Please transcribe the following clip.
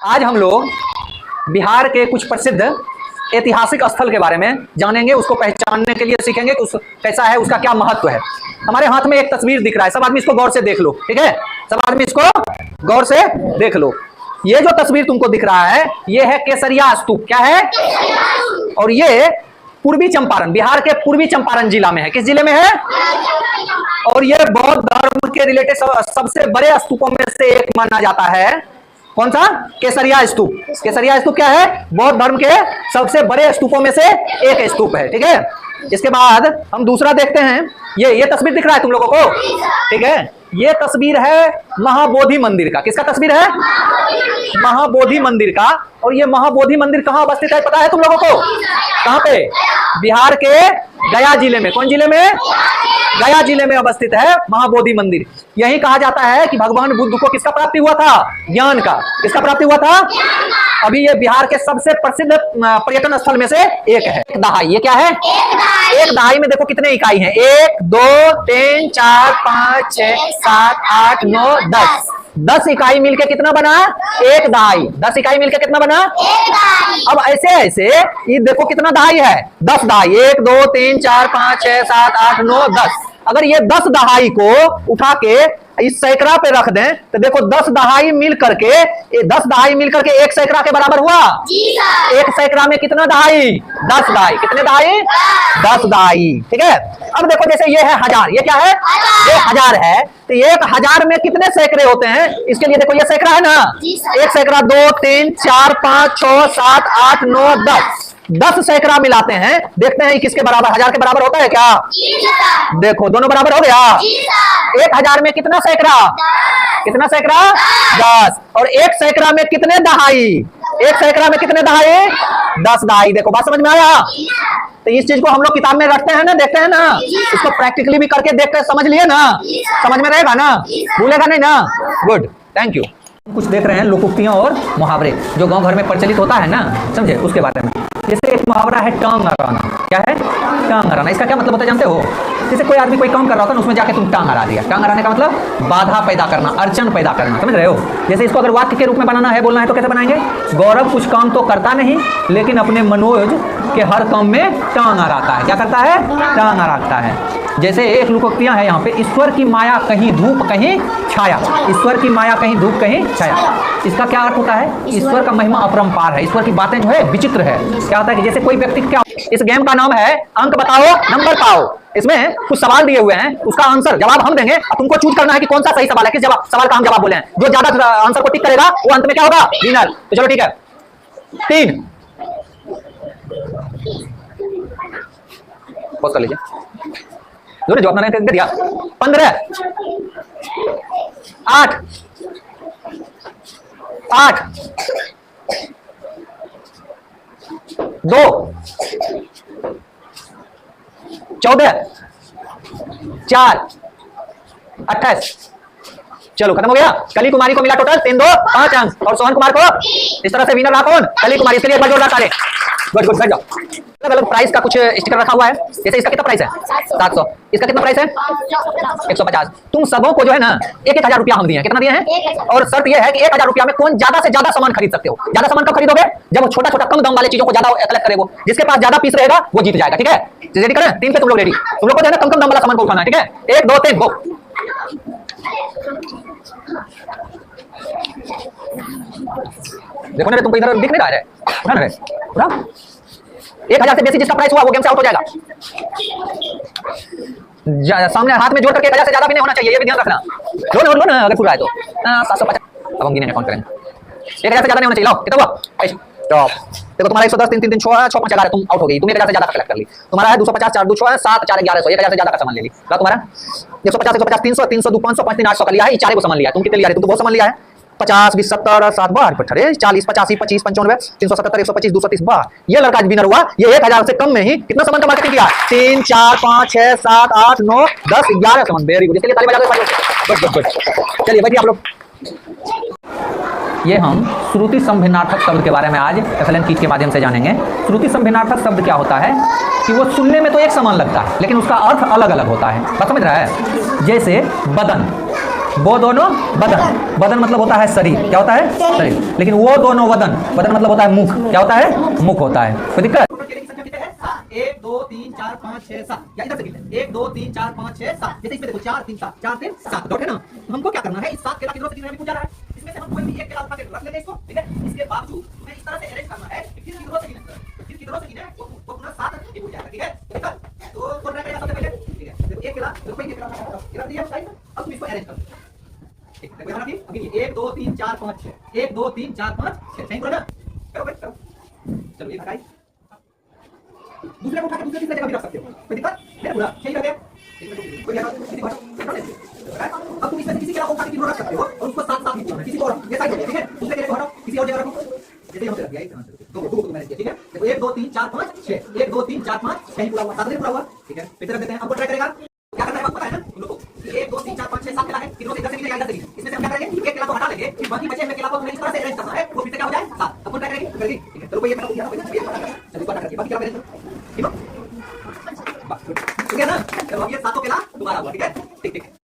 आज हम लोग बिहार के कुछ प्रसिद्ध ऐतिहासिक स्थल के बारे में जानेंगे, उसको पहचानने के लिए सीखेंगे कि कैसा है, उसका क्या महत्व है। हमारे हाथ में एक तस्वीर दिख रहा है, सब आदमी इसको गौर से देख लो, ठीक है? सब आदमी इसको गौर से देख लो। ये जो तस्वीर तुमको दिख रहा है, ये है केसरिया स्तूप। क्या है? और ये पूर्वी चंपारण, बिहार के पूर्वी चंपारण जिला में है। किस जिले में है? और ये बौद्ध धर्म के रिलेटेड सबसे बड़े स्तूपों में से एक माना जाता है। कौन सा? केसरिया स्तूप। केसरिया स्तूप क्या है? बौद्ध धर्म के सबसे बड़े स्तूपों में से एक स्तूप है, ठीक है? इसके बाद हम दूसरा देखते हैं। ये तस्वीर दिख रहा है तुम लोगों को, ठीक है? ये तस्वीर है महाबोधि मंदिर का। किसका तस्वीर है? महाबोधि मंदिर का। और ये महाबोधि मंदिर कहाँ अवस्थित है पता है तुम लोगों को? कहाँ पे? बिहार के गया जिले में। कौन जिले में? गया जिले में अवस्थित है महाबोधि मंदिर। यही कहा जाता है कि भगवान बुद्ध को किसका प्राप्ति हुआ था? ज्ञान का। किसका प्राप्ति हुआ था? अभी ये बिहार के सबसे प्रसिद्ध पर्यटन स्थल में से एक है। एक दहाई। ये क्या है? एक दहाई में देखो कितने इकाई हैं। 1 2 3 4 5 6 7 8 9 10। 10 इकाई मिलके कितना बना? एक दहाई। 10 इकाई मिलके कितना बना? एक दहाई। अब ऐसे ऐसे ये देखो कितना दहाई है? 10 दहाई। 1 2 3 4 5 6 7 8 9 10। अगर ये 10 दहाई को उठा के इस सैकड़ा पे रख दें तो देखो 10 दहाई मिल करके 10 दहाई मिल करके एक सैकड़ा के बराबर हुआ। एक सैकड़ा में कितना दहाई? 10 दहाई। कितने दहाई? 10 दहाई, ठीक है? अब देखो जैसे ये है 1000। ये क्या है? ये 1000 है। तो 1000 में कितने सैकड़े होते हैं? इसके लिए देखो ये सैकड़ा है ना, एक सैकड़ा 2 3 4 5 6 7 8 9 10। 10 सैकड़ा मिलाते हैं, देखते हैं किसके बराबर? 1000 के बराबर होता है क्या? देखो दोनों बराबर हो गया। 1000 में कितना सैकड़ा? कितना सैकड़ा? 10। और एक सैकड़ा में कितने दहाई? एक सैकड़ा में कितने दहाई? 10 दहाई। देखो बात समझ में आया? तो इस चीज को हम लोग किताब में रखते हैं ना, देखते हैं ना, इसको प्रैक्टिकली भी करके देख कर समझ लिए ना, समझ में रहेगा ना, भूलेगा नहीं ना? Good, thank you. कुछ देख रहे हैं लोकोक्तियां और मुहावरे जो गांव घर में प्रचलित होता है ना, समझे? उसके बारे में जैसे एक मुहावरा है टांग अड़ाना। क्या है? टांग अड़ाना। इसका क्या मतलब होता है जानते हो? जैसे कोई आदमी कोई काम कर रहा था ना, उसमें जाके तुम टांग अड़ा दिया। टांग अड़ाने का मतलब बाधा पैदा करना, अड़चन पैदा करना, समझ रहे हो? जैसे इसको अगर वाक्य के रूप में बनाना है, बोलना है तो कैसे बनाएंगे? गौरव कुछ काम तो करता नहीं, लेकिन अपने मनोज के हर काम में टांग अड़ाता है। क्या करता है? टांग अड़ाता है। जैसे एक लोकोक्तियां है यहाँ पे, ईश्वर की माया कहीं धूप कहीं छाया। ईश्वर की माया कहीं धूप कहीं छाया। इसका क्या अर्थ होता है? ईश्वर का महिमा अपरंपार है, ईश्वर की बातें जो है विचित्र है। क्या होता है कि जैसे कोई व्यक्ति, क्या इस गेम का नाम है अंक बताओ नंबर पाओ। इसमें कुछ सवाल दिए हुए हैं, उसका आंसर जवाब हम देंगे और तुमको चूज करना है कि कौन सा सही सवाल है, किस सवाल का हम जवाब बोले हैं। जो ज्यादा आंसर को टिक करेगा वो अंत में क्या होगा? विनर। तो चलो ठीक है। 3 पॉज कर लीजिए। जो अपना रैंक दे दिया। 15 8 8 2 14 4 28। चलो खत्म हो गया। कली कुमारी को मिला टोटल 3 2 5 अंक और सोहन कुमार को इस तरह से विनर रहा कौन? कली कुमारी। इसके लिए एक बार जोरदार ताली। गुड गुड, बैठ जाओ। अलग अलग प्राइस का कुछ स्टिकर रखा हुआ है। जैसे इसका कितना प्राइस है? 700। इसका कितना प्राइस है? 150। तुम सबों को जो है ना 1,000 रुपया हम दिए हैं। कितना दिए हैं? और शर्त यह है कि 1,000 रुपया में कौन ज्यादा से ज्यादा सामान खरीद सकते हो। ज्यादा सामान कब खरीदोगे? जब वो छोटा छोटा कम दाम वाले चीजों को ज्यादा कलेक्ट करेगा। जिसके पास ज्यादा पीस रहेगा वो जीत जाएगा, ठीक है? रेडी करें? 3 पे तुम लोग रेडी। तुम लोग को जो है ना कम दाम वाला सामान को उठाना है, ठीक है? 1 2 3 गो। देखो ना तुमको इधर दिख नहीं रहा है? उठा ना उठा। 1000 से बेसी जिसका प्राइस हुआ वो गेम से आउट हो जाएगा। सामने हाथ में जोड़ करके 1000 से ज्यादा भी नहीं होना चाहिए, ये भी ध्यान रखना। लो ना अगर पूरा है तो 750। अब हम गिने काउंट करेंगे। 1000 से ज्यादा नहीं होना चाहिए। लाओ कितना हुआ? स्टॉप। देखो तुम्हारा 110 3 3 3 6 6 5 11 तुम आउट हो गई। तुमने 1000 से ज्यादा कलेक्ट कर ली। तुम्हारा है 250 4 2 6 7 4 1100। 1000 से ज्यादा का सामान ले ली। ला तुम्हारा 150 150 300 300 2 500 5 3 800 का लिया है। ये चारे को सामान लिया। तुम कितने लिया है? तुम तो बहुत सामान लिया है। 50 20 70 7 12 18 40 85 25 95 370 125 230 12। ये लड़का विनर हुआ। ये 1000 से कम में ही कितना सामान का मार्केटिंग किया? 3 4 5 6 7 8 9 10 11 सामान। Very good. इसके लिए ताली बजा दो। Good good good. चलिए बैठिए आप लोग। ये हम श्रुति संभिन्नार्थक शब्द के बारे में आज FLN कीज के माध्यम से जानेंगे। श्रुति संभिन्नार्थक शब्द क्या होता है कि वो सुनने में तो एक समान लगता है लेकिन उसका अर्थ अलग अलग होता है। बात समझ रहा है? जैसे बदन, वो दोनों बदन, बदन मतलब होता है शरीर, क्या होता है शरीर, लेकिन वो दोनों वदन, वदन मतलब होता है मुख, क्या होता है मुख होता है। कोई दिक्कत? 1 2 3 4 5 6 7 या इधर से गिनते हैं 1 2 3 4 5 6 7, जैसे इसमें देखो 4 3 7 4 3 7 डॉट है ना, तो हमको क्या करना है, इस 7 केला किधर से किधर पूछा रहा है, इसमें से हम कोई भी एक केला उठा के रख लेंगे इसको, ठीक है। इसके बावजूद हमें इस तरह से अरेंज करना है कि फिर किधर से गिने, फिर किधर से गिने वो पूरा 7 ये हो जाएगा, ठीक है। तो कौन रखेगा सबसे पहले, ठीक है। देखो एक केला, देखो कोई केला केला दिया साइड में, अब तुम इसको अरेंज करो, ठीक है। देखो यहाँ अभी 1 2 3 4 5 6 1 2 3 4 5 6 सही बोला ना, करो भाई करो, चलो ये हटाई, दूसरे को उठा के दूसरी जगह भी रख सकते हो, कोई दिक्कत है, पूरा सही लगे कोई अब तुम इसमें किसी केला को उठा के किधर रख सकते हो और उसको साथ साथ में किसी को ये साइड में, ठीक है। दूसरे केले को हटाओ किसी और जगह रखो, जैसे यहाँ पे रख दिया, इस तरह से दो मैंने किया, ठीक है। देखो 1 2 3 4 5 6 1 2 3 4 5 6 पूरा हुआ, 7 पूरा हुआ, ठीक है। फिर रख देते हैं, अब ट्राई करेगा क्या करना है, पता है ना तुम लोगों को, 1 2 3 4 5 6 7 केला है, किधर से इधर से मिलेगा, इधर से इसमें से हम क्या करेंगे, एक केला को हटा लेंगे, फिर बाकी बचे हुए केला को हमें इस तरह से अरेंज करना है, वो फिर से क्या हो जाए 7, अब ट्राई करेंगे, ठीक है। चलो कोई ये पता किया, चलो पता करके बाकी क्या करेंगे, ठीक है ना। चलो अब ये 7 केला दोबारा हुआ, ठीक है, ठीक ठीक।